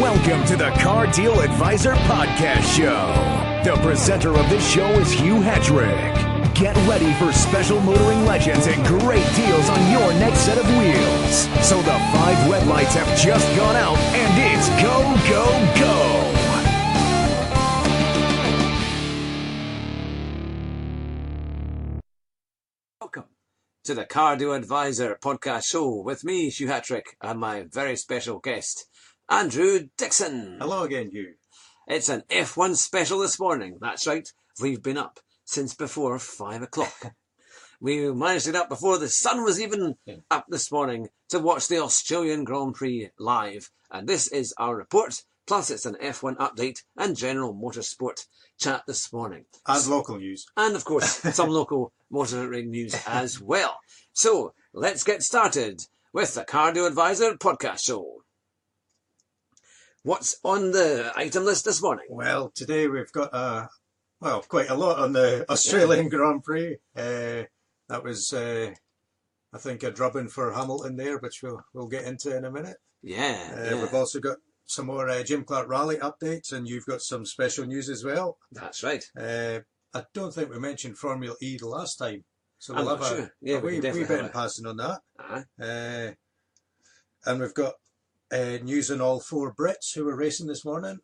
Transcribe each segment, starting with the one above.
Welcome to the Car Deal Advisor Podcast Show. The presenter of this show is Hugh Hetrick. Get ready for special motoring legends and great deals on your next set of wheels. So the 5 red lights have just gone out and it's go, go, go. Welcome to the Car Deal Advisor Podcast Show with me, Hugh Hetrick, and my very special guest, Andrew Dixon. Hello again, Hugh. It's an F1 special this morning. That's right. We've been up since before 5 o'clock. We managed to get up before the sun was even up this morning to watch the Australian Grand Prix live. And this is our report. Plus, it's an F1 update and general motorsport chat this morning. And local news. And, of course, some local motoring news as well. So, let's get started with the Car Deal Advisor Podcast Show. What's on the item list this morning? Well, today we've got quite a lot on the Australian Grand Prix. That was, I think, a drubbing for Hamilton there, which we'll get into in a minute. We've also got some more Jim Clark Rally updates, and you've got some special news as well. That's right. I don't think we mentioned Formula E the last time, so we'll have a wee bit in passing on that. Uh-huh. And we've got news on all 4 Brits who were racing this morning.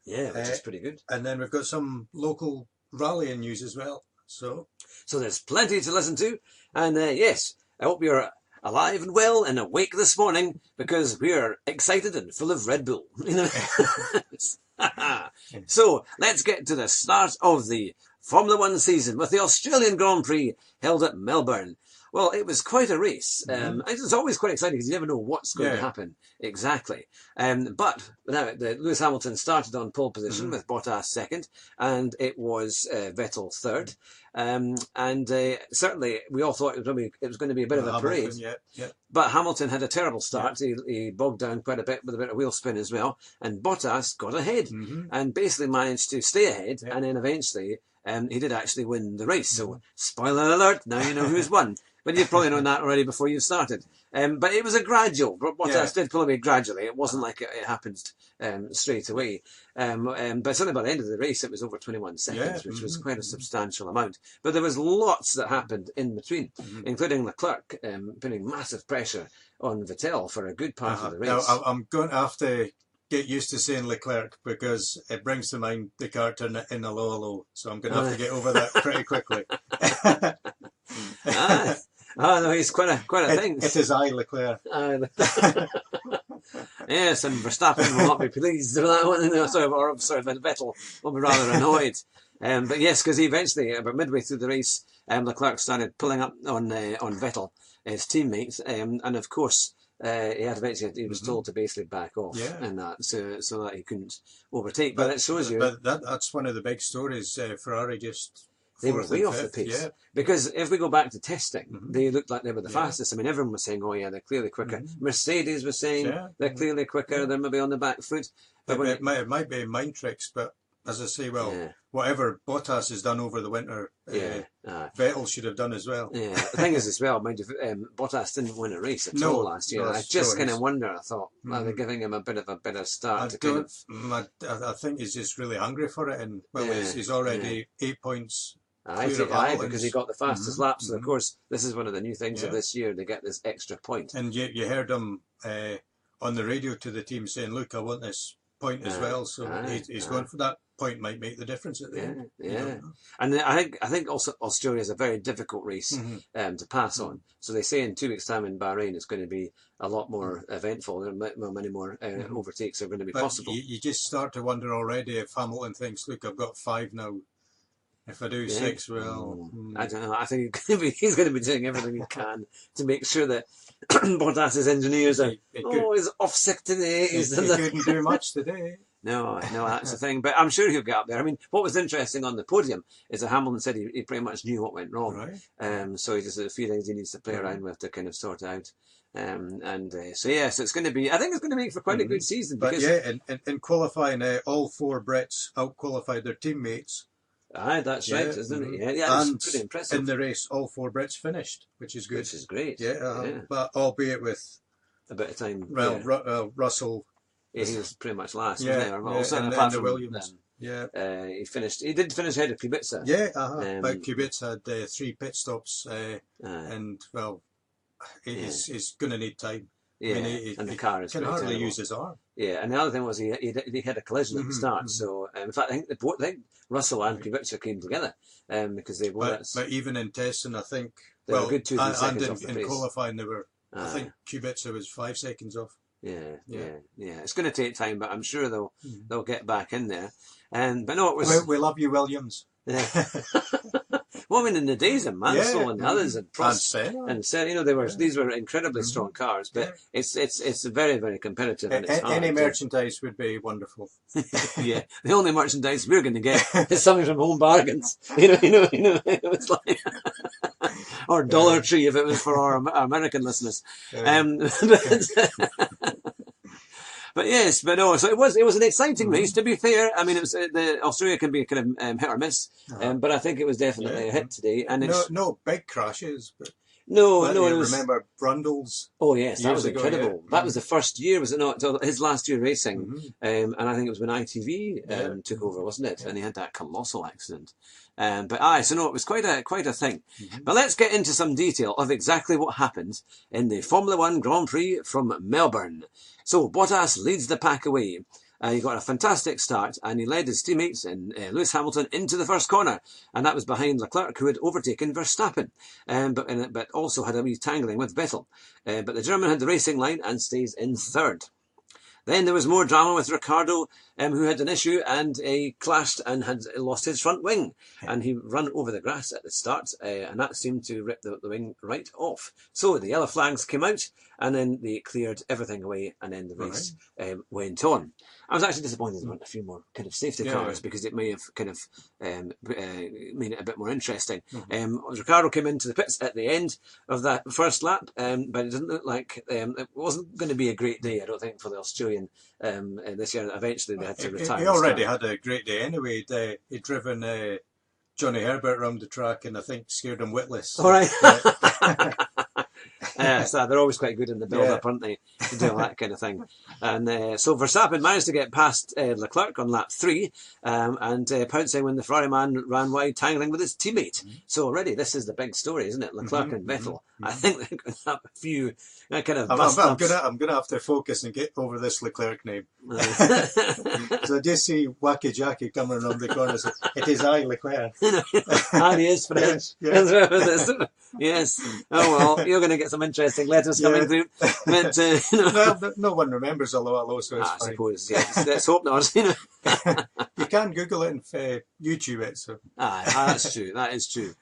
Yeah, which is pretty good. And then we've got some local rallying news as well. So there's plenty to listen to. And yes, I hope you're alive and well and awake this morning because we're excited and full of Red Bull. So let's get to the start of the Formula One season with the Australian Grand Prix held at Melbourne. Well, it was quite a race. It's always quite exciting because you never know what's going to happen exactly. But now Lewis Hamilton started on pole position with Bottas second, and it was Vettel third. Certainly we all thought it was going to be a bit of a parade. But Hamilton had a terrible start. He bogged down quite a bit with a bit of wheel spin as well, and Bottas got ahead and basically managed to stay ahead, and then eventually he did actually win the race. So spoiler alert, now you know who's won. But you've probably known that already before you started. But it was a gradual. Bottas did pull away gradually. It wasn't like it happened straight away. But certainly by the end of the race, it was over 21 seconds, which was quite a substantial amount. But there was lots that happened in between, including Leclerc putting massive pressure on Vettel for a good part of the race. Now, I'm going to have to get used to saying Leclerc because it brings to mind the character in Allo. So I'm going to have to get over that pretty quickly. No, he's quite a thing. It is I, Leclerc. Yes, and Verstappen will not be pleased with that one. Sorry, Vettel will be rather annoyed. But yes, because eventually, about midway through the race, Leclerc started pulling up on Vettel, his teammate, and of course, he was told to basically back off and that, so that he couldn't overtake. But it shows you. But that's one of the big stories. Ferrari they were way off the pace. Because if we go back to testing, they looked like they were the fastest. I mean, everyone was saying, they're clearly quicker. Mercedes was saying they're clearly quicker. They're maybe on the back foot. But it might be mind tricks, but as I say, whatever Bottas has done over the winter, Vettel should have done as well. Yeah, the thing is as well, mind you, Bottas didn't win a race at all last year. I just kind of wonder, I thought, are they giving him a bit of a better start? I think he's just really hungry for it, and he's already 8 points. Because he got the fastest laps, and of course, this is one of the new things of this year. They get this extra point. And you heard him on the radio to the team saying, "Look, I want this point as well." So he's going for that point. Might make the difference at the end. And I think also Australia is a very difficult race to pass on. So they say in 2 weeks' time in Bahrain it's going to be a lot more eventful. Many more overtakes are going to be possible. You just start to wonder already if Hamilton thinks, "Look, I've got 5 now. If I do 6, well..." I don't know. I think he's going to be doing everything he can to make sure that Bottas's engineers are, he's off sick today. He couldn't do much today. No, that's the thing. But I'm sure he'll get up there. I mean, what was interesting on the podium is that Hamilton said he pretty much knew what went wrong. Right. So he just has a few things he needs to play around with to kind of sort out. So it's going to be, I think it's going to make for quite a good season. But in qualifying, all 4 Brits out-qualified their teammates. Aye, that's right, isn't it? Yeah, and it's pretty impressive. In the race, all 4 Brits finished, which is good. Which is great. But albeit with a bit of time. Well, Russell he was pretty much last, wasn't he? And apart the from Williams. he did finish ahead of Kubica. Yeah, but Kubica had 3 pit stops, and well, he's going to need time. Yeah, I mean, and the car is can pretty hardly terrible. use his arm. Yeah, and the other thing was he had a collision at the start. So in fact, I think Russell and Kubica came together because they were. But even in testing, I think they were a good 2-3 seconds and off the in pace. Qualifying, they were. I think Kubica was 5 seconds off. Yeah. It's going to take time, but I'm sure they'll get back in there. But no, it was. We love you, Williams. Yeah. Well, I mean, in the days of Mansell and others and Prost and Senna, these were incredibly strong cars, but it's very, very competitive. And it's any merchandise would be wonderful. Yeah, the only merchandise we're going to get is something from Home Bargains. It's like or Dollar Tree if it was for our American listeners. But yes, but no. So it was an exciting race. To be fair, I mean, it was Australia can be kind of hit or miss, but I think it was definitely a hit today. And no big crashes, but no. Remember Brundle's? Oh yes, that was incredible. Yeah. That was the first year, was it not? His last year racing, and I think it was when ITV took over, wasn't it? And he had that colossal accident. It was quite a thing. But let's get into some detail of exactly what happened in the Formula One Grand Prix from Melbourne. So Bottas leads the pack away. He got a fantastic start and he led his teammates in Lewis Hamilton into the first corner, and that was behind Leclerc, who had overtaken Verstappen, but also had a wee tangling with Vettel. But the German had the racing line and stays in third. Then there was more drama with Ricciardo, who had an issue and he clashed and had lost his front wing. And he ran over the grass at the start, and that seemed to rip the wing right off. So the yellow flags came out, and then they cleared everything away, and then the race went on. I was actually disappointed there weren't a few more kind of safety cars because it may have kind of made it a bit more interesting. Ricciardo came into the pits at the end of that first lap, but it didn't look like it wasn't going to be a great day, I don't think, for the Australian this year. Eventually they had to retire. He already had a great day anyway. He'd driven Johnny Herbert around the track and I think scared him witless. All right. So they're always quite good in the build-up, aren't they, to do that kind of thing. And so Verstappen managed to get past Leclerc on lap 3 and pouncing when the Ferrari man ran wide, tangling with his teammate. So already this is the big story, isn't it? Leclerc and Vettel. I think they're going to have a few kind of bust-ups. I'm going to have to focus and get over this Leclerc name. So I just see Wacky Jackie coming around the corner and say, it is I, Leclerc. And he is French. Yes. Oh well, you're going to get some interesting letters coming through. But, no one remembers a lot of those, so it's fine. I suppose, yes. Let's hope not. You can Google it and YouTube it. So. That's true. That is true.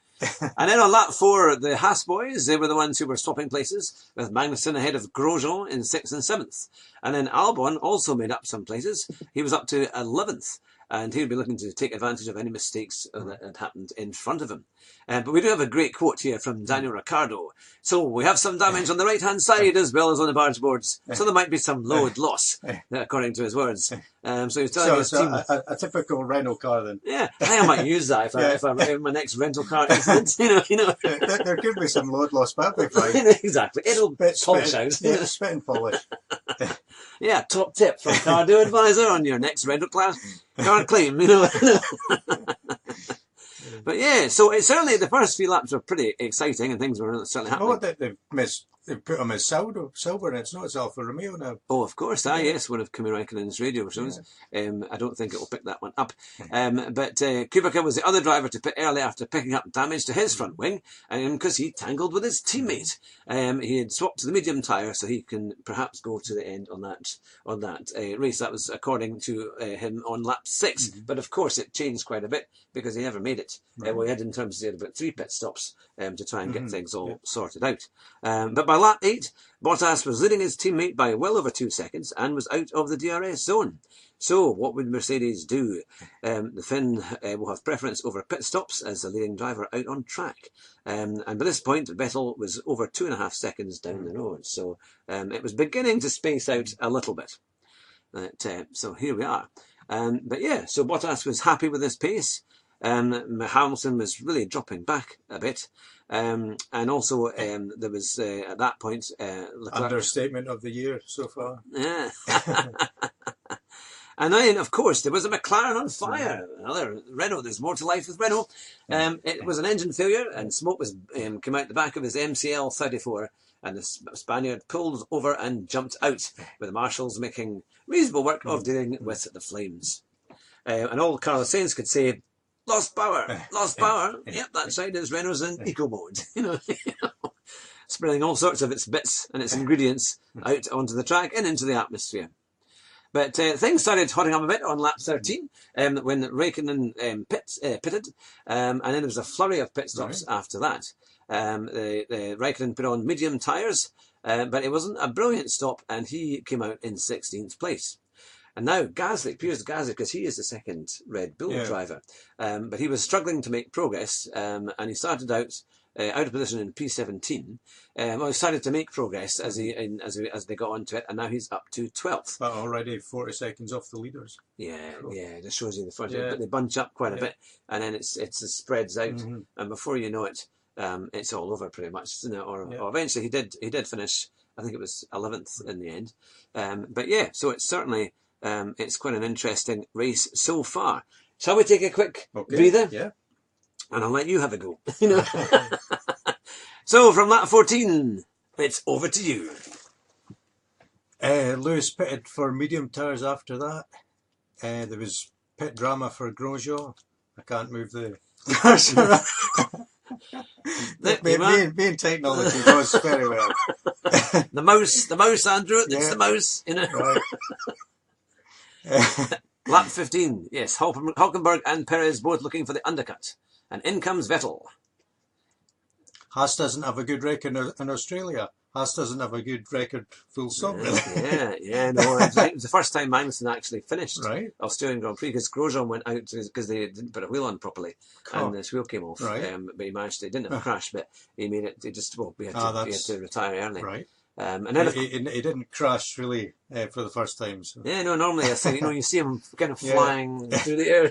And then on lap 4, the Haas boys, they were the ones who were swapping places, with Magnussen ahead of Grosjean in 6th and 7th. And then Albon also made up some places. He was up to 11th. And he'll be looking to take advantage of any mistakes that had happened in front of him. But we do have a great quote here from Daniel Ricciardo. So we have some damage on the right-hand side as well as on the barge boards. So there might be some load loss, according to his words. So he's telling his team... a typical Renault car then. Yeah, I think I might use that if I'm in my next rental car incident. There could be some load loss, but that'd be fine. Exactly. It'll polish out. Yeah, spit and polish. Yeah, top tip from Cardo Advisor on your next rental class car claim, But yeah, so it's certainly the first few laps were pretty exciting and things were certainly happening. They've put him as silver and it's not as Alfa Romeo now. Oh, of course. Yes, one of Kimi Raikkonen's radio shows. I don't think it will pick that one up. But Kubica was the other driver to pit early after picking up damage to his front wing because he tangled with his teammate. He had swapped to the medium tyre so he can perhaps go to the end on that race. That was according to him on lap 6. But of course it changed quite a bit because he never made it. He had about 3 pit stops to try and get things all sorted out. But by lap 8, Bottas was leading his teammate by well over 2 seconds and was out of the DRS zone. So what would Mercedes do? The Finn will have preference over pit stops as the leading driver out on track. And by this point, Vettel was over 2.5 seconds down the road. So it was beginning to space out a little bit. So here we are. But yeah, so Bottas was happy with his pace. Hamilton was really dropping back a bit. And also there was at that point Leclerc... Understatement of the year so far. Yeah. And then, of course, there was a McLaren on fire. Another Renault. There's more to life with Renault. It was an engine failure, and smoke was came out the back of his MCL 34, and the Spaniard pulled over and jumped out, with the marshals making reasonable work of dealing with the flames. And all Carlos Sainz could say, "Lost power, lost power." Yep, that's right. His Renault's in eco mode. Spreading all sorts of its bits and its ingredients out onto the track and into the atmosphere. But things started hotting up a bit on lap 13 when Raikkonen pitted, and then there was a flurry of pit stops after that. The Raikkonen put on medium tyres, but it wasn't a brilliant stop, and he came out in 16th place. And now Gasly, Piers Gasly, because he is the second Red Bull driver, but he was struggling to make progress, and he started out of position in P17. He started to make progress as they got onto it, and now he's up to 12th. But already 40 seconds off the leaders. Yeah, it just shows you the front. But they bunch up quite a bit, and then it spreads out, and before you know it, it's all over pretty much, isn't it? Or eventually he did finish. I think it was 11th in the end. But yeah, so it's certainly it's quite an interesting race so far. Shall we take a quick breather? Yeah. And I'll let you have a go. So from lap 14, it's over to you. Lewis pitted for medium tyres after that. There was pit drama for Grosjean. I can't move the cursor. Being technology goes very well. The mouse, Andrew. It's the mouse. Right. Lap 15. Yes, Hulkenberg and Perez both looking for the undercut. And in comes Vettel. Haas doesn't have a good record in Australia. Haas doesn't have a good record full stop, really. No. It was the first time Magnussen actually finished Australian Grand Prix, because Grosjean went out because they didn't put a wheel on properly, and this wheel came off. But he managed to, he didn't have a crash, but he made it, we had to retire early. Right. And then he didn't crash really for the first time. So. Yeah, no, normally I say, you see him kind of flying through the air,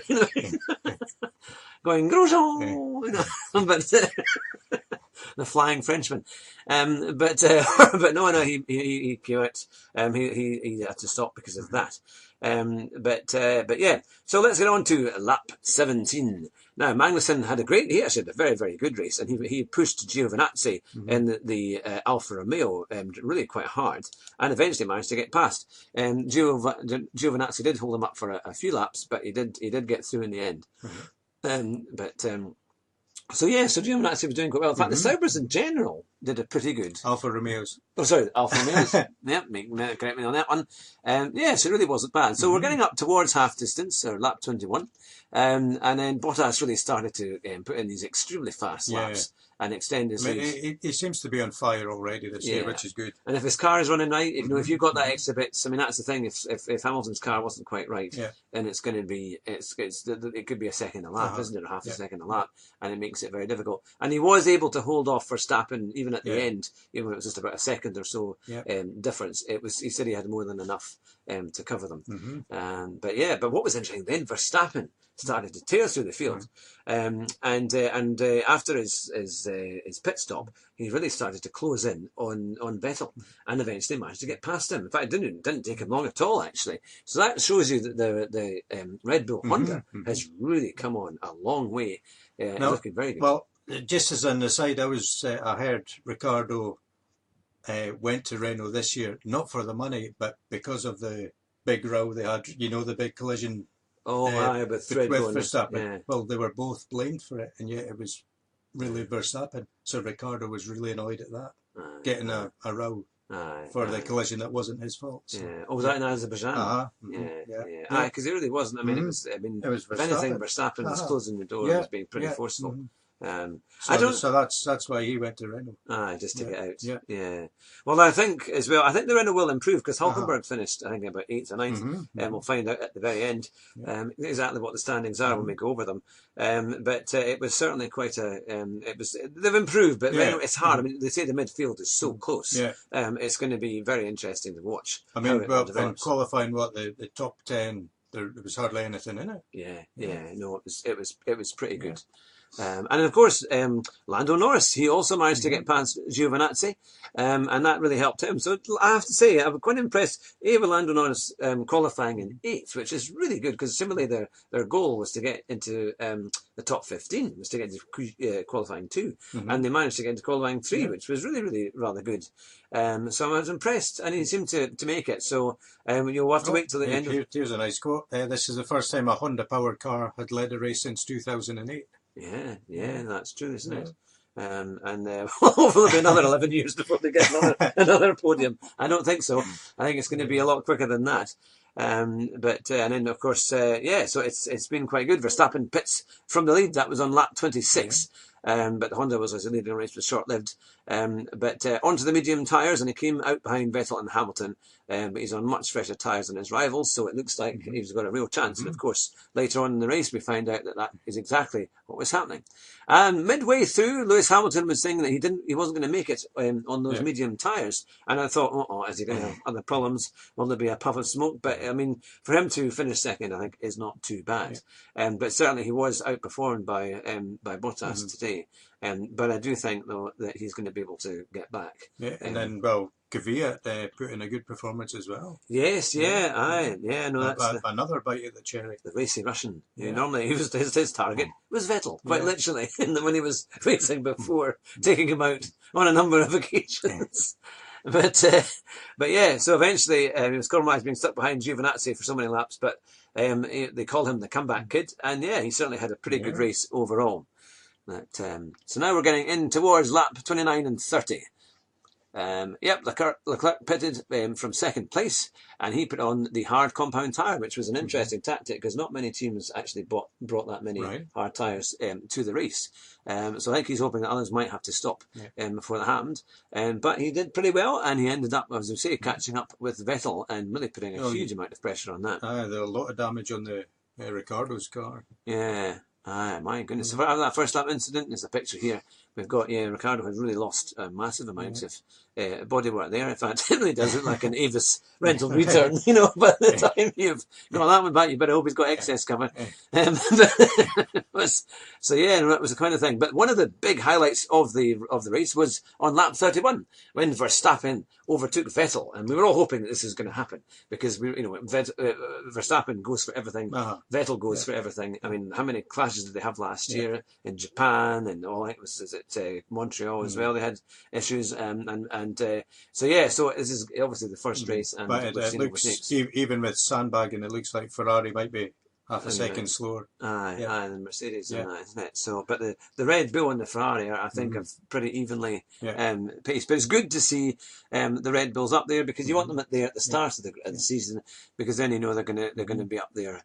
going, Grosjean, but the flying Frenchman. But no, he came out. He had to stop because of that. But yeah, so let's get on to lap 17. Now, Magnussen he actually had a very, very good race, and he pushed Giovinazzi in the Alfa Romeo really quite hard, and eventually managed to get past. Giovinazzi did hold him up for a few laps, but he did get through in the end. So Giovinazzi was doing quite well. In fact, the Saubers in general did a pretty good. Alfa Romeos. Oh, sorry, Alfa Romeos. Correct me on that one. So it really wasn't bad. So we're getting up towards half distance, or lap 21. And then Bottas really started to put in these extremely fast laps and extend his lead. He seems to be on fire already this year, which is good. And if his car is running right, if you've got that extra bits, I mean, that's the thing. If Hamilton's car wasn't quite right, then it's going to be it could be a second a lap, isn't it, or half a second a lap, and it makes it very difficult. And he was able to hold off Verstappen even at the end, even when it was just about a second or so difference. He said he had more than enough to cover them. But what was interesting then, Verstappen started to tear through the field, and after his pit stop, he really started to close in on Vettel, and eventually managed to get past him. In fact, it didn't take him long at all, actually. So that shows you that the Red Bull Honda has really come on a long way. Looking very good. Well, just as an aside, I heard Ricardo went to Renault this year not for the money, but because of the big row they had. The big collision. With Verstappen. Yeah. Well, they were both blamed for it, and yet it was really Verstappen. So Ricardo was really annoyed at that, getting a row for the collision that wasn't his fault. So. Yeah. Was that in Azerbaijan? Because it really wasn't. I mean, it was if anything, Verstappen was closing the door and was being pretty forceful. So that's why he went to Renault. Just to get out. Yeah. Well, I think the Renault will improve, because Hulkenberg finished, I think, about 8th or 9th, and we'll find out at the very end exactly what the standings are when we go over them. But it was certainly quite they've improved, but Renault, it's hard. I mean, they say the midfield is so close. It's going to be very interesting to watch. I mean, in qualifying, the top 10, there was hardly anything in it. No, it was pretty good. And of course, Lando Norris, he also managed to get past Giovinazzi, and that really helped him. So I have to say, I'm quite impressed with Lando Norris qualifying in 8th, which is really good because similarly their goal was to get into the top 15, was to get into qualifying 2, and they managed to get into qualifying 3, which was really, really rather good. So I was impressed, and he seemed to make it. So you'll have to wait till the end. Here's a nice quote. This is the first time a Honda-powered car had led a race since 2008. Yeah, that's true, isn't it? And hopefully it'll be another 11 years before they get another podium. I don't think so. I think it's going to be a lot quicker than that. And then of course, so it's been quite good. Verstappen pits from the lead. That was on lap 26. But Honda was leading the race, was short-lived. But onto the medium tyres, and he came out behind Vettel and Hamilton. But he's on much fresher tyres than his rivals, so it looks like he's got a real chance. And of course, later on in the race, we find out that is exactly what was happening. And midway through, Lewis Hamilton was saying that he wasn't going to make it on those medium tyres. And I thought, is he going to have other problems? Will there be a puff of smoke? But I mean, for him to finish second, I think is not too bad. But certainly he was outperformed by Bottas today. But I do think though that he's going to be able to get back. And then Kvyat put in a good performance as well. Yes, that's another bite at the cherry. The racy Russian. Normally his target was Vettel, quite literally, when he was racing before, taking him out on a number of occasions. But so eventually he was compromised being stuck behind Giovinazzi for so many laps, but they call him the comeback kid, and he certainly had a pretty good race overall. So now we're getting in towards lap 29 and 30. Leclerc pitted from second place, and he put on the hard compound tyre, which was an interesting tactic because not many teams actually brought that many hard tyres to the race. So I think he's hoping that others might have to stop before that happened. But he did pretty well, and he ended up, as we say, catching up with Vettel and really putting a huge amount of pressure on that. There was a lot of damage on the Ricciardo's car. Yeah. My goodness. So that first lap incident, there's a picture here. We've got, Ricciardo has really lost a massive amount of bodywork there. In fact, it really does look like an Avis rental return, by the time you've got that one back, you better hope he's got excess cover. That was the kind of thing. But one of the big highlights of the race was on lap 31, when Verstappen overtook Vettel, and we were all hoping that this is going to happen, because Verstappen goes for everything, Vettel goes for everything. I mean, how many clashes did they have last year in Japan, and all that was Montreal as well? They had issues, so this is obviously the first race, and but it looks, even with sandbagging, it looks like Ferrari might be half a second slower. And Mercedes, isn't it? So, but the Red Bull and the Ferrari I think have pretty evenly paced. But it's good to see the Red Bulls up there, because you want them at the start of the season, because then they're going to be up there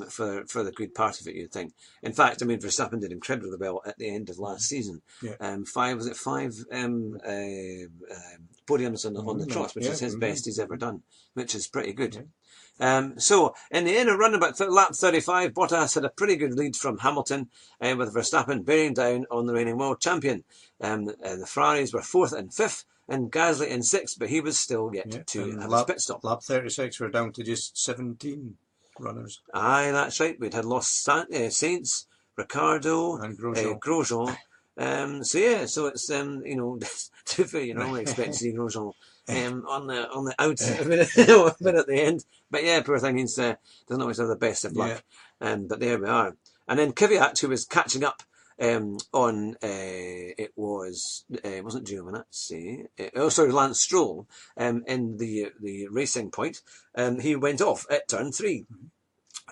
for the good part of it, you'd think. In fact, I mean, Verstappen did incredibly well at the end of last season. 5 podiums on the trot, which is his best he's ever done, which is pretty good. So in the end, around about lap 35, Bottas had a pretty good lead from Hamilton, with Verstappen bearing down on the reigning world champion. The Ferraris were 4th and 5th, and Gasly in 6th, but he was still yet to have his pit stop. Lap 36, we're down to just 17 runners. That's right. We'd had lost Sainz, Ricciardo, and Grosjean. So it's to be fair, you normally expect to see Grosjean on the out a bit at the end, but poor thing, he doesn't always have the best of luck. But there we are. And then Kvyat, who was catching up on it wasn't Giovinazzi, Lance Stroll, in the racing point, he went off at turn 3.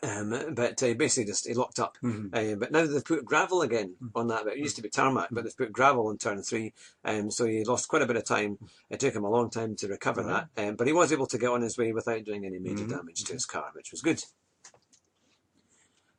But basically he locked up. But now they've put gravel again on that bit. It used to be tarmac, but they've put gravel on turn 3. So he lost quite a bit of time. It took him a long time to recover that. But he was able to get on his way without doing any major damage to his car, which was good.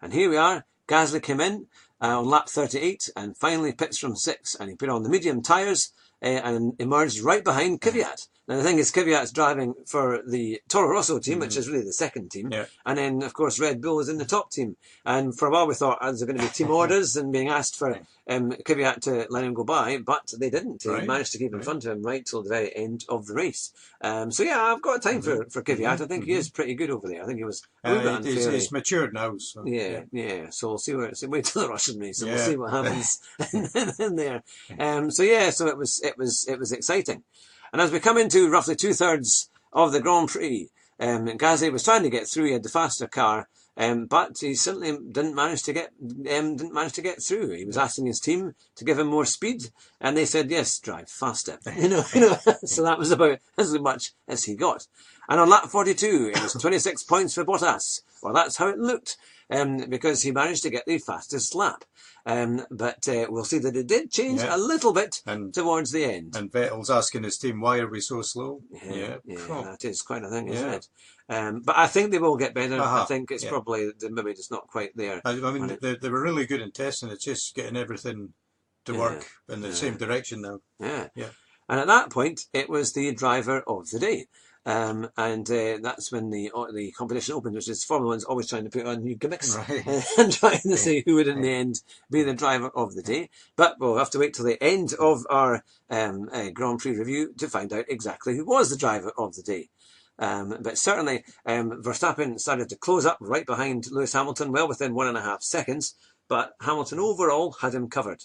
And here we are. Gasly came in on lap 38 and finally pits from 6, and he put on the medium tyres, and emerged right behind Kvyat. Now, the thing is, Kvyat's driving for the Toro Rosso team, which is really the second team. Yeah. And then, of course, Red Bull is in the top team. And for a while, we thought, is there going to be team orders and being asked for Kvyat to let him go by? But they didn't. They managed to keep in front of him right till the very end of the race. So, yeah, I've got time for Kvyat. I think he is pretty good over there. I think he was a little bit unfairly. He's matured now. So, yeah. So we'll see wait till the Russian race, and we'll see what happens in there. So it was exciting. And as we come into roughly 2/3 of the Grand Prix, Gasly was trying to get through. He had the faster car, but he simply didn't manage to get through. He was asking his team to give him more speed, and they said, "Yes, drive faster." So that was about as much as he got. And on lap 42, it was 26 points for Bottas. Well, that's how it looked, because he managed to get the fastest lap. But we'll see that it did change a little bit towards the end. And Vettel's asking his team, why are we so slow? Yeah, that is quite a thing, isn't it? But I think they will get better. I think it's probably maybe just not quite there. I mean, they were really good in testing. It's just getting everything to work in the same direction now. Yeah. And at that point, it was the driver of the day. And that's when the competition opened, which is Formula One's always trying to put on new gimmicks and trying to see who would in the end be the driver of the day. But we'll have to wait till the end of our Grand Prix review to find out exactly who was the driver of the day. But certainly Verstappen started to close up right behind Lewis Hamilton, well within 1.5 seconds, but Hamilton overall had him covered.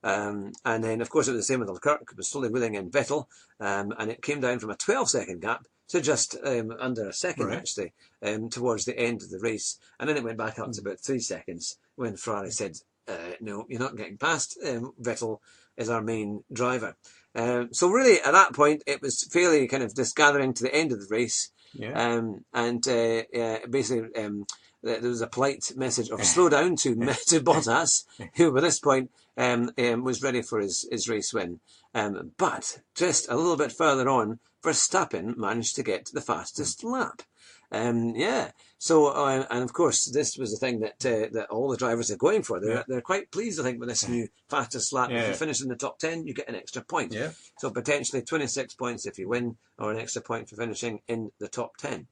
And then, of course, it was the same with Leclerc, who was slowly wheeling in Vettel, and it came down from a 12-second gap to just under a second, actually, towards the end of the race. And then it went back up to about 3 seconds when Ferrari said, no, you're not getting past. Vettel is our main driver. So really, at that point, it was fairly kind of just gathering to the end of the race. Basically, there was a polite message of slow down to Bottas, who by this point was ready for his race win. But just a little bit further on, Verstappen managed to get the fastest lap. So, and of course, this was the thing that all the drivers are going for. They're quite pleased, I think, with this new fastest lap. If you finish in the top 10, you get an extra point. So potentially 26 points if you win, or an extra point for finishing in the top 10.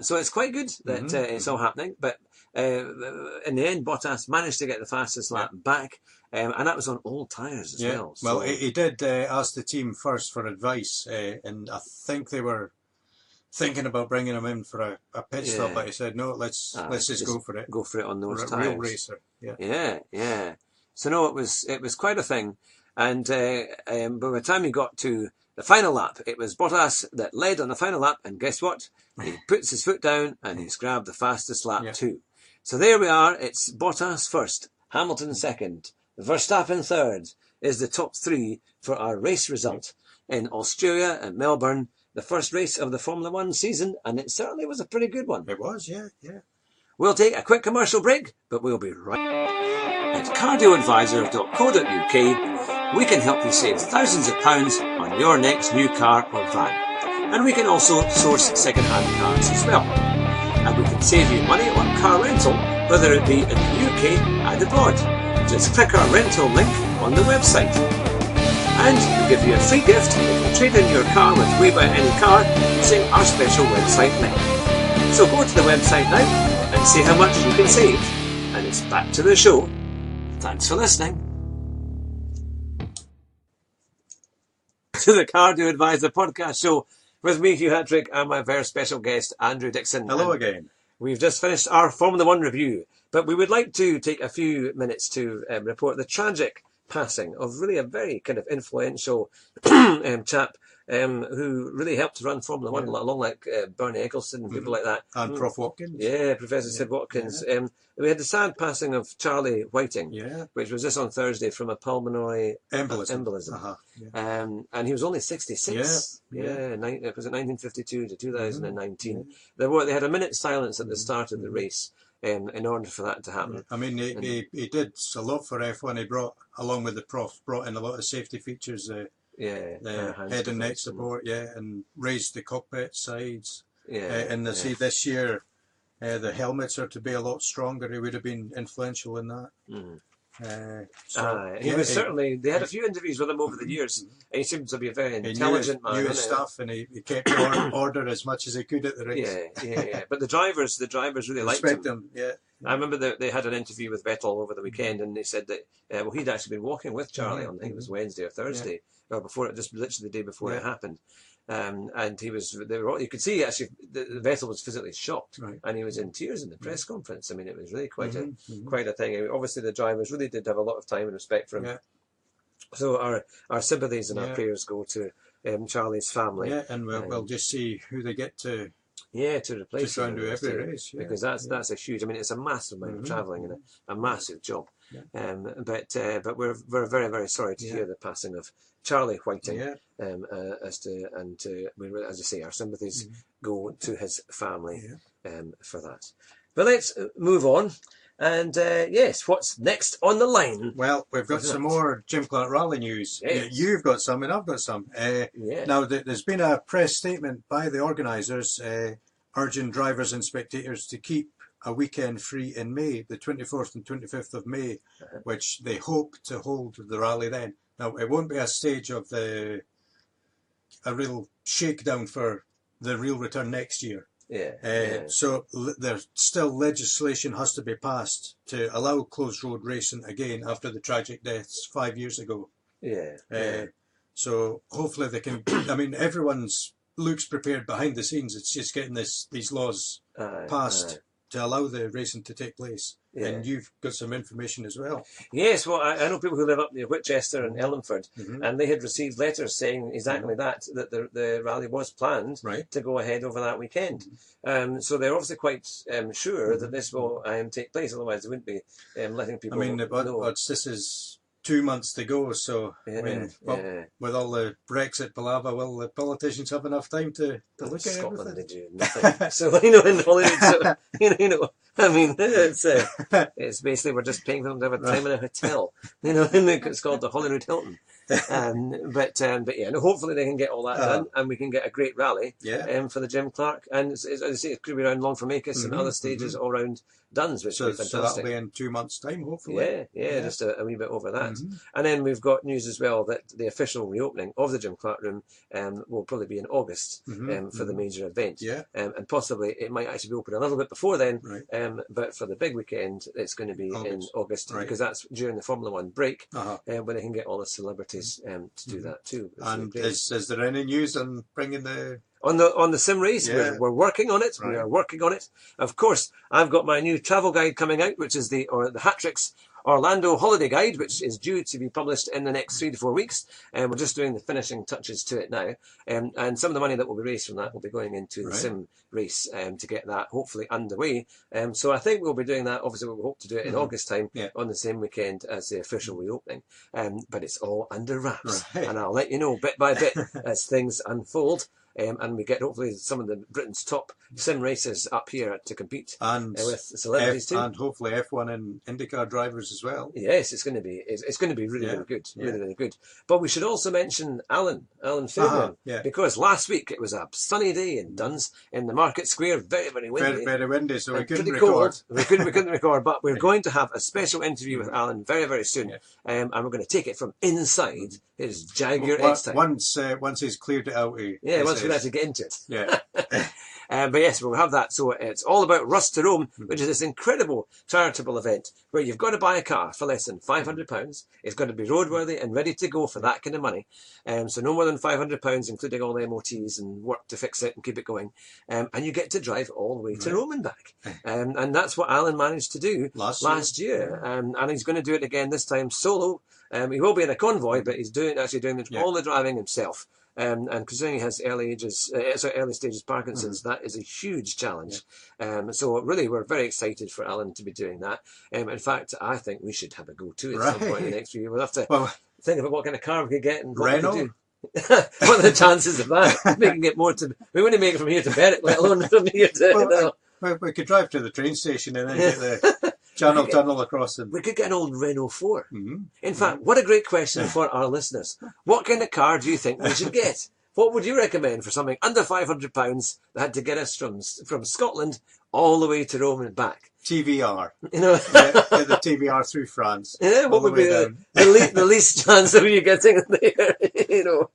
So it's quite good that it's all happening. But in the end, Bottas managed to get the fastest lap back. And that was on all tyres as well. Well, he did ask the team first for advice, and I think they were thinking about bringing him in for a pit stop, but he said, no, let's just go for it. Go for it on those tyres. Real racer. Yeah. So no, it was quite a thing. And by the time he got to the final lap, it was Bottas that led on the final lap, and guess what? He puts his foot down and he's grabbed the fastest lap too. So there we are. It's Bottas first, Hamilton second, Verstappen third is the top three for our race result in Australia and Melbourne, the first race of the Formula One season, and it certainly was a pretty good one. It was, yeah. We'll take a quick commercial break, but we'll be right at cardioadvisor.co.uk. We can help you save thousands of pounds on your next new car or van, and we can also source second-hand cars as well. And we can save you money on car rental, whether it be in the UK and abroad. Just click our rental link on the website. And we'll give you a free gift if you trade in your car with We Buy Any Car using our special website link. So go to the website now and see how much you can save. And it's back to the show. Thanks for listening to the Cardio Advisor podcast show with me, Hugh Hattrick, and my very special guest, Andrew Dixon. Hello again. We've just finished our Formula One review, but we would like to take a few minutes to report the tragic passing of really a very kind of influential chap who really helped to run Formula One, along like Bernie Ecclestone and people like that. And Prof Watkins. Yeah, Professor Sid Watkins. We had the sad passing of Charlie Whiting, which was just on Thursday from a pulmonary embolism. And he was only 66. It was at 1952 to 2019. They had a minute's silence at the start of the race in order for that to happen. I mean, he did a lot for F1. He brought, along with the Prof, brought in a lot of safety features. The head and neck support, and raised the cockpit sides. And this year, the helmets are to be a lot stronger. He would have been influential in that. He was certainly. They had a few interviews with him over the years. He seemed to be a very intelligent man. He knew his stuff, and he kept order as much as he could at the race. Yeah. But the drivers really liked him. Yeah. I remember they had an interview with Vettel over the weekend, and they said that he'd actually been walking with Charlie on, I think it was Wednesday or Thursday, or before it, just literally the day before it happened. And he was, you could see actually the Vettel was physically shocked, and he was in tears in the press conference. I mean, it was really quite a thing. Obviously, the drivers really did have a lot of time and respect for him. Yeah. So our sympathies and our prayers go to Charlie's family. Yeah, and we'll just see who they get to. Yeah, to replace him to every race, because that's a huge. I mean, it's a massive amount of travelling and a massive job. Yeah. But we're very, very sorry to hear the passing of Charlie Whiting. Yeah. As I say, our sympathies go to his family for that. But let's move on. And yes, what's next on the line? Well, we've got some more Jim Clark Rally news. Yes. You've got some and I've got some. Now, there's been a press statement by the organisers urging drivers and spectators to keep a weekend free in May, the 24th and 25th of May, which they hope to hold the rally then. Now, it won't be a stage of a real shakedown for the real return next year. So there's still legislation has to be passed to allow closed road racing again after the tragic deaths 5 years ago. So hopefully they can. I mean, everyone's looks prepared behind the scenes. It's just getting these laws passed to allow the racing to take place. And you've got some information as well. Yes, well, I know people who live up near Whitchester and Ellenford, and they had received letters saying exactly that the rally was planned to go ahead over that weekend. So they're obviously quite sure that this will take place, otherwise they wouldn't be letting people know. This is 2 months to go, so with all the Brexit palaver, will the politicians have enough time to look at Scotland everything? Did you nothing. So in Hollywood, I mean, it's basically we're just paying for them to have a time in a hotel, and it's called the Hollywood Hilton. But hopefully they can get all that done, and we can get a great rally for the Jim Clark. And as I say, it could be around Longformacus and other stages all around Duns, which will be fantastic. So that'll be in 2 months' time, hopefully. Just a wee bit over that. And then we've got news as well that the official reopening of the Jim Clark Room will probably be in August for the major event. And possibly it might actually be open a little bit before then, but for the big weekend, it's going to be in August because that's during the Formula One break, when they can get all the celebrities to do that too. And is there any news on bringing the... On the sim race, we're working on it. We are working on it. Of course, I've got my new travel guide coming out, which is the Hat-Tricks Orlando Holiday Guide, which is due to be published in the next 3 to 4 weeks. And we're just doing the finishing touches to it now. And some of the money that will be raised from that will be going into the sim race to get that hopefully underway. So I think we'll be doing that. Obviously, we hope to do it in August time on the same weekend as the official reopening. But it's all under wraps. And I'll let you know bit by bit as things unfold. And we get hopefully some of the Britain's top sim races up here to compete with celebrities too, and hopefully F1 and IndyCar drivers as well. Yes, it's going to be really really good, really good. But we should also mention Alan Fairbairn, because last week it was a sunny day in Duns in the Market Square, very very windy, very windy, so we couldn't record. We couldn't record, but we're going to have a special interview with Alan very very soon, and we're going to take it from inside his Jaguar X-Type. Once he's cleared it out, once we actually get into it. But yes, we'll have that. So it's all about Rust to Rome, which is this incredible charitable event where you've got to buy a car for less than £500. It's got to be roadworthy and ready to go for that kind of money. So no more than £500, including all the MOTs and work to fix it and keep it going. And you get to drive all the way to Rome and back. And that's what Alan managed to do last year. And he's going to do it again this time solo. He will be in a convoy, but he's doing all the driving himself. And considering he has early stages Parkinson's, that is a huge challenge. So really, we're very excited for Alan to be doing that. In fact, I think we should have a go too at some point in the next few years. We'll have to think about what kind of car we could get and what we could do. What are the chances of that? Making it more to... We wouldn't make it from here to Berwick, let alone from here to... We could drive to the train station and then get the... Channel tunnel across them. We could get an old Renault 4. In fact, what a great question for our listeners. What kind of car do you think we should get What would you recommend for something under £500 that had to get us from Scotland all the way to Rome and back? TVR. You know, Get the TVR through France. Yeah, what would be the least chance of you getting there? you know,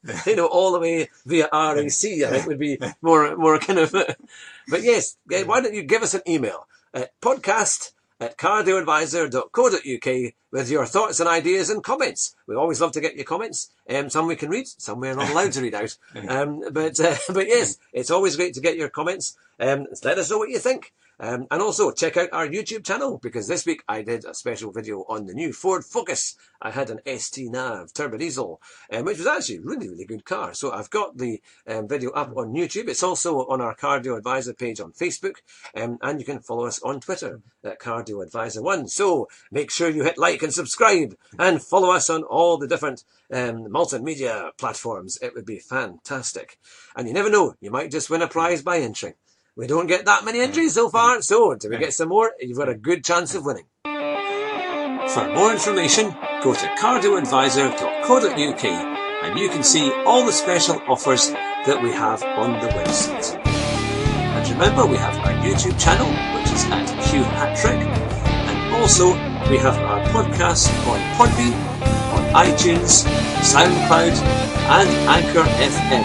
all the way via RAC, I think would be more kind of. But yes, why don't you give us an email at podcast@cardioadvisor.co.uk with your thoughts and ideas and comments. We always love to get your comments. Some we can read, some we're not allowed to read out. But yes, it's always great to get your comments. Let us know what you think. And also check out our YouTube channel, because this week I did a special video on the new Ford Focus. I had an ST Nav turbo diesel, which was actually a really, really good car. So I've got the video up on YouTube. It's also on our Cardio Advisor page on Facebook, and you can follow us on Twitter at Cardio Advisor 1. So make sure you hit like and subscribe and follow us on all the different multimedia platforms. It would be fantastic. And you never know, you might just win a prize by entering. We don't get that many entries so far, so until we get some more, you've got a good chance of winning. For more information, go to cardioadvisor.co.uk and you can see all the special offers that we have on the website. And remember, we have our YouTube channel, which is at Hugh Hatrick, and also we have our podcast on Podbean, on iTunes, SoundCloud, and Anchor FM.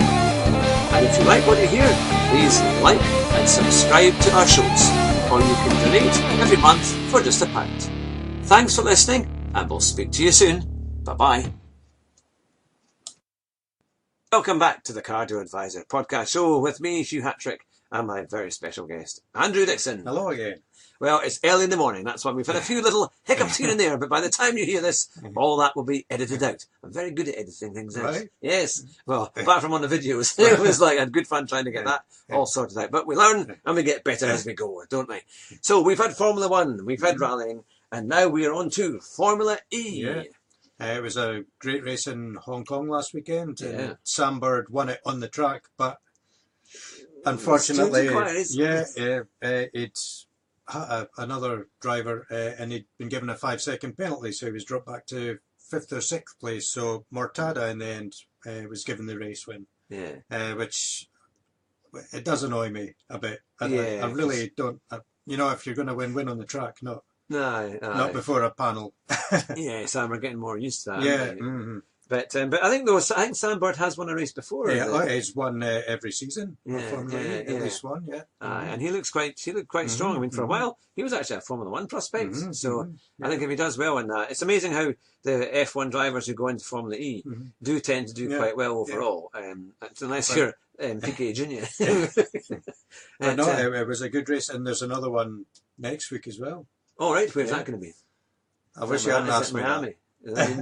And if you like what you hear, please like and subscribe to our shows, or you can donate every month for just £1. Thanks for listening, and we'll speak to you soon. Bye-bye. Welcome back to the Cardio Advisor podcast show with me, Hugh Hatrick, and my very special guest, Andrew Dixon. Hello again. Well, it's early in the morning, that's why we've had a few little hiccups here and there, but by the time you hear this, all that will be edited out. I'm very good at editing things out. Right. Yes. Well, apart from on the videos, it was like I had good fun trying to get that all sorted out. But we learn and we get better as we go, don't we? So we've had Formula 1, we've had rallying, and now we're on to Formula E. Yeah. It was a great race in Hong Kong last weekend. And Sam Bird won it on the track, but unfortunately, it's another driver, and he'd been given a 5-second penalty, so he was dropped back to 5th or 6th place. So Mortada in the end was given the race win, which it does annoy me a bit. I really don't. If you're going to win on the track, not before a panel. Sam, we're getting more used to that. Yeah. But I think Sam Bird has won a race before. Yeah, he's won every season. At least one. Yeah. And he looked quite strong. I mean, for a while he was actually a Formula 1 prospect. I think if he does well in that, it's amazing how the F1 drivers who go into Formula E do tend to do quite well overall. Unless you're Piquet Jr. It was a good race, and there's another one next week as well. Oh right, where's that going to be? I wish you hadn't asked me. Miami.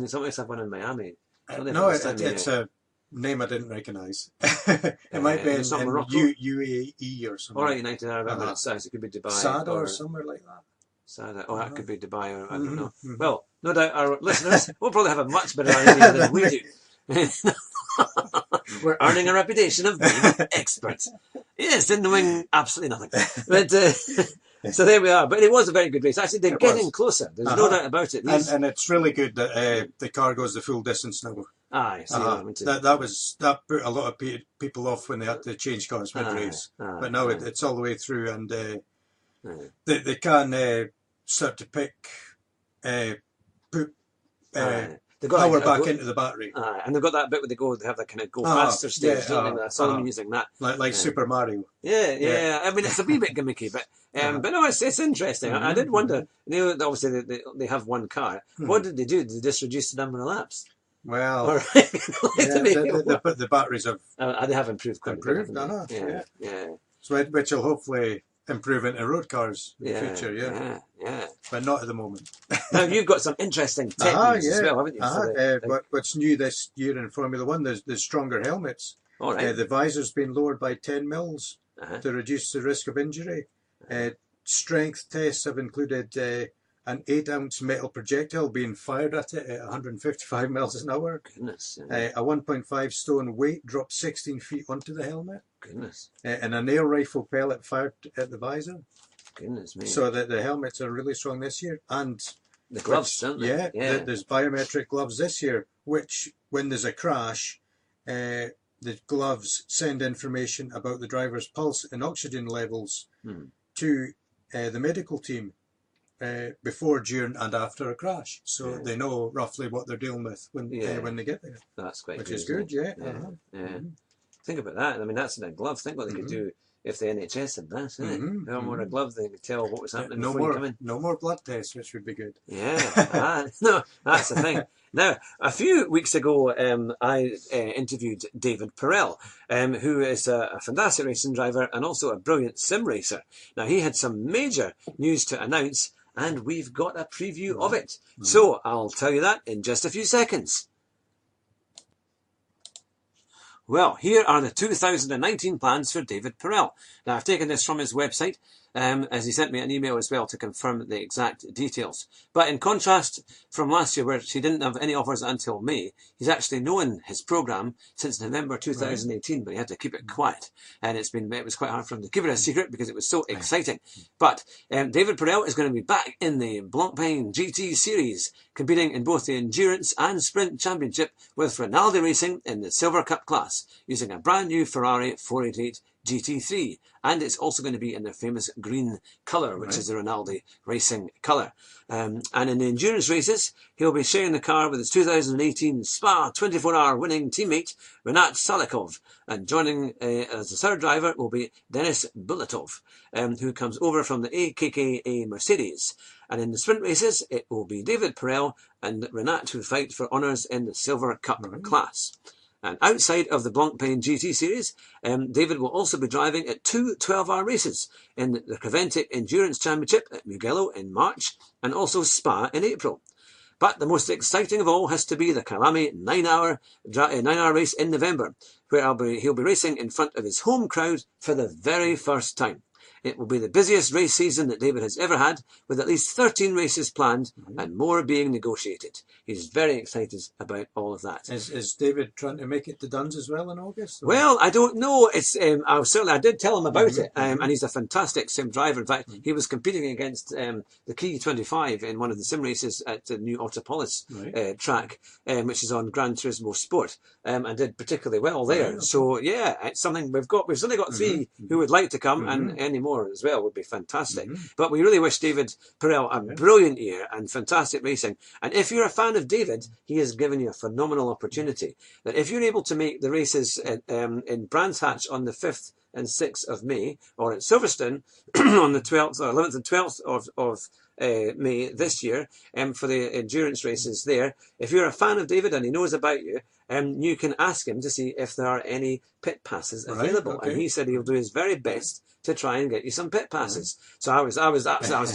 Somebody's up one in Miami. No, it's a name I didn't recognise. It might be in UAE or something. All right, United Arab Emirates. It could be Dubai. Sada or somewhere like that. Sada. Oh, that could be Dubai, or I don't know. Well, no doubt our listeners will probably have a much better idea than we do. We're earning a reputation of being experts. Yes, in knowing absolutely nothing. But so there we are. But it was a very good race. Actually, they're getting closer. There's no doubt about it. And it's really good that the car goes the full distance now. That put a lot of people off when they had to change cars mid-race. But now it's all the way through, and they can start to put power back into the battery. And they've got that bit where they have that kind of go faster stage, don't they? I saw them using that. Like Super Mario. Yeah. I mean, it's a wee bit gimmicky, but no, it's interesting. I did wonder, obviously they have one car. What did they do? Did they just reduce the number of laps? Well, the batteries have they have improved quite a bit. So which will hopefully improve into road cars in the future, but not at the moment. Now you've got some interesting tech news as well, haven't you? What's new this year in Formula 1? There's stronger helmets. All right. The visor's been lowered by 10 mils to reduce the risk of injury. Strength tests have included an 8-ounce metal projectile being fired at it at 155 miles an hour. Goodness. A 1.5 stone weight dropped 16 feet onto the helmet. Goodness. And a nail rifle pellet fired at the visor. Goodness me. So the helmets are really strong this year. And the gloves, don't they? There's biometric gloves this year, which when there's a crash, the gloves send information about the driver's pulse and oxygen levels to the medical team before, during, and after a crash, so they know roughly what they're dealing with when they get there. That's quite which good, is good, yeah. Think about that. I mean, that's in a glove. Think what they could do if the NHS had that, isn't it? If they wore a glove, they could tell what was happening before you come in. No more blood tests, which would be good. Yeah, no, that's the thing. Now, a few weeks ago, I interviewed David Perel, who is a fantastic racing driver and also a brilliant sim racer. Now, he had some major news to announce, and we've got a preview of it. So I'll tell you that in just a few seconds. Well, here are the 2019 plans for David Perel. Now, I've taken this from his website, as he sent me an email as well to confirm the exact details. But in contrast from last year, where he didn't have any offers until May, he's actually known his programme since November 2018, but he had to keep it quiet. And it was quite hard for him to keep it a secret because it was so exciting. But David Perel is going to be back in the Blancpain GT Series, competing in both the Endurance and Sprint Championship with Rinaldi Racing in the Silver Cup class, using a brand new Ferrari 488 GT3, and it's also going to be in their famous green colour, which is the Rinaldi Racing colour. And in the endurance races, he'll be sharing the car with his 2018 Spa 24-hour winning teammate, Renat Salikov, and joining as the third driver will be Denis Bulatov, who comes over from the AKKA Mercedes. And in the sprint races, it will be David Perel and Renat who fight for honours in the Silver Cup class. And outside of the Blancpain GT Series, David will also be driving at two 12-hour races in the Creventic Endurance Championship at Mugello in March and also Spa in April. But the most exciting of all has to be the Kalami 9-hour race in November, where he'll be racing in front of his home crowd for the very first time. It will be the busiest race season that David has ever had, with at least 13 races planned and more being negotiated. He's very excited about all of that. Is David trying to make it to Duns as well in August? Or? Well, I don't know. It's I did tell him about it, and he's a fantastic sim driver. In fact, he was competing against the Key 25 in one of the sim races at the new Autopolis track, which is on Gran Turismo Sport, and did particularly well there. Okay. So yeah, it's something we've only got three who would like to come, and any more as well would be fantastic. But we really wish David Perel a brilliant year and fantastic racing. And if you're a fan of David, he has given you a phenomenal opportunity. That if you're able to make the races in Brands Hatch on the 5th and 6th of May, or at Silverstone on the 12th or 11th and 12th of May this year, for the endurance races there, if you're a fan of David and he knows about you, you can ask him to see if there are any pit passes available. And he said he'll do his very best to try and get you some pit passes. So I was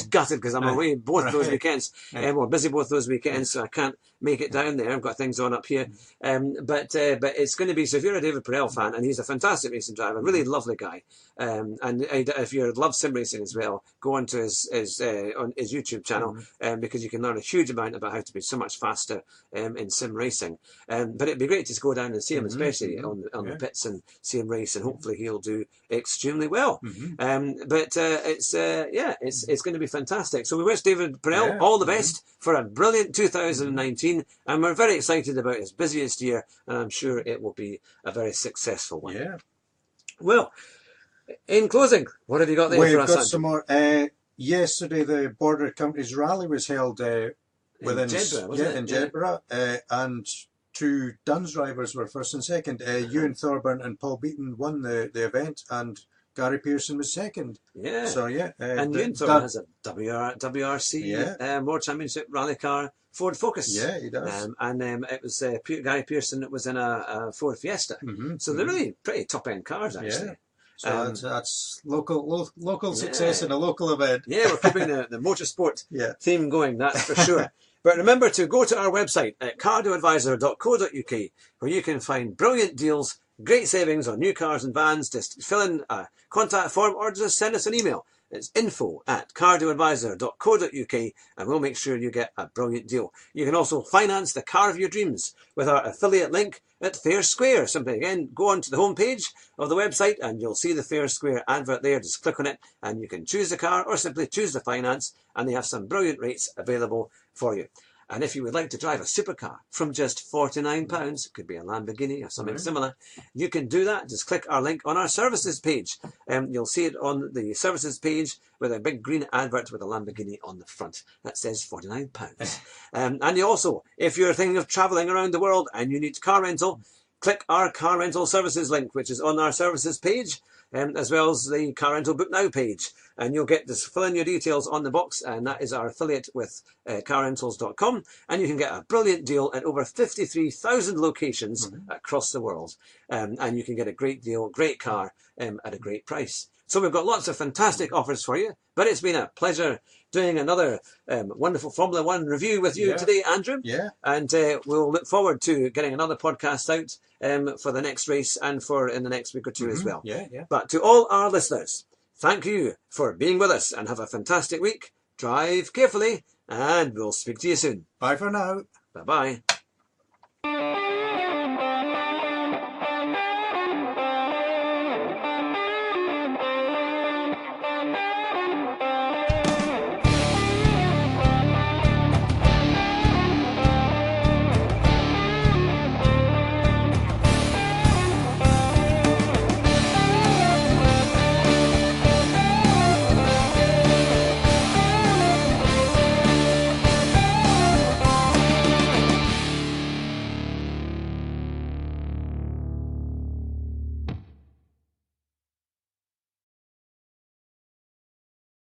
gutted because I'm away both those weekends, we're busy both those weekends, so I can't make it down there. I've got things on up here, but it's going to be, so if you're a David Perel fan, and he's a fantastic racing driver, really lovely guy, and if you love sim racing as well, go on to his YouTube channel, because you can learn a huge amount about how to be so much faster in sim racing. But it'd be great to go down and see him, especially on the pits, and see him race, and hopefully he'll do extremely well. But it's going to be fantastic. So we wish David Perel all the best for a brilliant 2019, and we're very excited about his busiest year, and I'm sure it will be a very successful one. Yeah. Well, in closing, what have you got there for us? We've got some more. Yesterday, the Border Counties Rally was held within Jedburgh, and two Duns drivers were first and second. Ewan Thorburn and Paul Beaton won the event, and Gary Pearson was second. Yeah. So and Ewan Thorburn has a WRC World Championship rally car Ford Focus. Yeah, he does. And it was Gary Pearson that was in a Ford Fiesta. So they're really pretty top end cars, actually. Yeah. So that's local success in a local event. Yeah, we're keeping the motorsport theme going, that's for sure. But remember to go to our website at cardoadvisor.co.uk, where you can find brilliant deals, great savings on new cars and vans. Just fill in a contact form or just send us an email. It's info@cardoadvisor.co.uk, and we'll make sure you get a brilliant deal. You can also finance the car of your dreams with our affiliate link at Fair Square. Simply again, go onto the homepage of the website and you'll see the Fair Square advert there. Just click on it and you can choose the car or simply choose the finance, and they have some brilliant rates available for you. And if you would like to drive a supercar from just £49, it could be a Lamborghini or something similar, you can do that. Just click our link on our services page. You'll see it on the services page with a big green advert with a Lamborghini on the front that says £49. And you also, if you're thinking of travelling around the world and you need car rental, click our car rental services link, which is on our services page, as well as the car rental book now page. And you'll get this, fill in your details on the box, and that is our affiliate with carrentals.com. And you can get a brilliant deal at over 53,000 locations across the world. And you can get a great deal, great car at a great price. So we've got lots of fantastic offers for you, but it's been a pleasure doing another wonderful Formula One review with you today, Andrew. Yeah. And we'll look forward to getting another podcast out for the next race and for in the next week or two as well. Yeah, yeah. But to all our listeners, thank you for being with us and have a fantastic week. Drive carefully and we'll speak to you soon. Bye for now. Bye-bye.